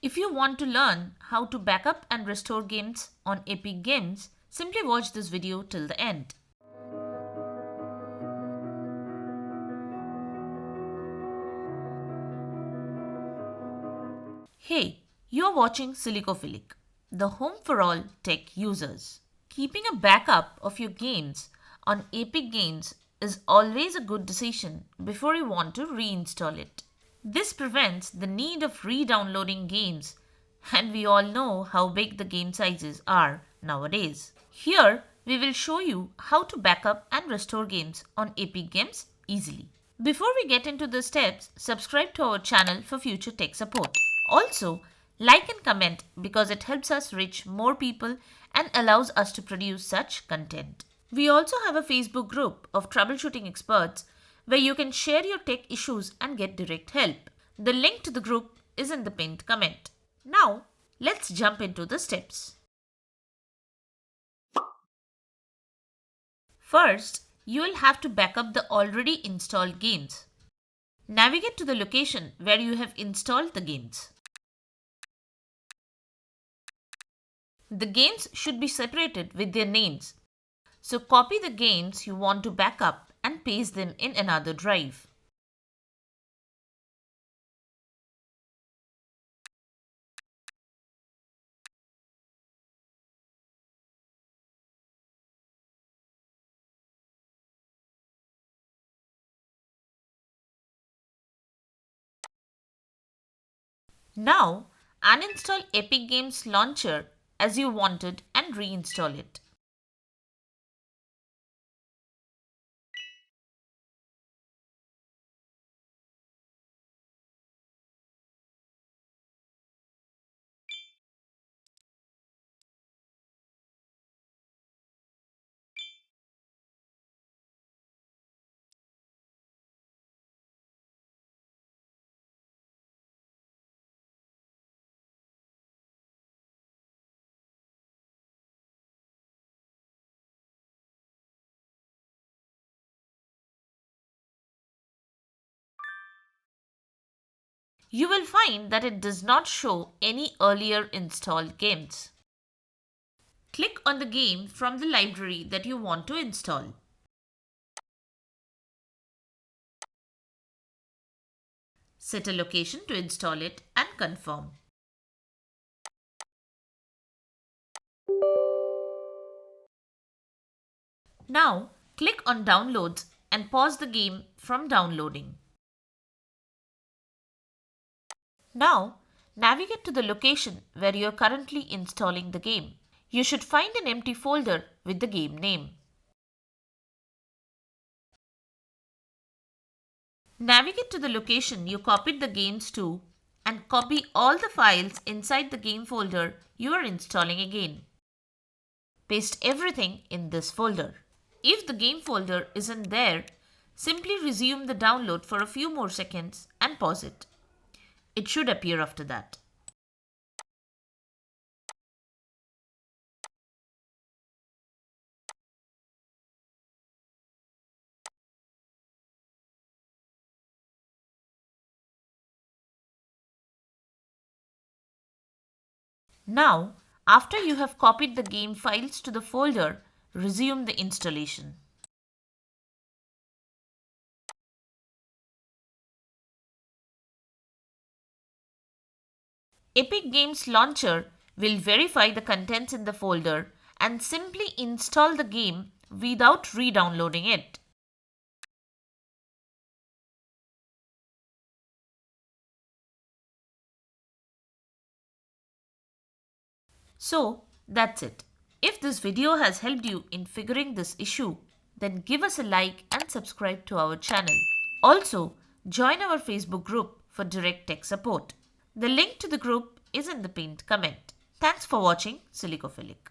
If you want to learn how to backup and restore games on Epic Games, simply watch this video till the end. Hey, you're watching Silicophilic, the home for all tech users. Keeping a backup of your games on Epic Games is always a good decision before you want to reinstall it. This prevents the need of re-downloading games, and we all know how big the game sizes are nowadays. Here, we will show you how to backup and restore games on Epic Games easily. Before we get into the steps, subscribe to our channel for future tech support. Also, like and comment because it helps us reach more people and allows us to produce such content. We also have a Facebook group of troubleshooting experts where you can share your tech issues and get direct help. The link to the group is in the pinned comment. Now, let's jump into the steps. First, you will have to backup the already installed games. Navigate to the location where you have installed the games. The games should be separated with their names. So copy the games you want to backup and paste them in another drive. Now, uninstall Epic Games Launcher as you wanted and reinstall it. You will find that it does not show any earlier installed games. Click on the game from the library that you want to install. Set a location to install it and confirm. Now, click on Downloads and pause the game from downloading. Now, navigate to the location where you are currently installing the game. You should find an empty folder with the game name. Navigate to the location you copied the games to and copy all the files inside the game folder you are installing again. Paste everything in this folder. If the game folder isn't there, simply resume the download for a few more seconds and pause it. It should appear after that. Now, after you have copied the game files to the folder, resume the installation. Epic Games Launcher will verify the contents in the folder and simply install the game without re-downloading it. So, that's it. If this video has helped you in figuring this issue, then give us a like and subscribe to our channel. Also, join our Facebook group for direct tech support. The link to the group is in the pinned comment. Thanks for watching Silicophilic.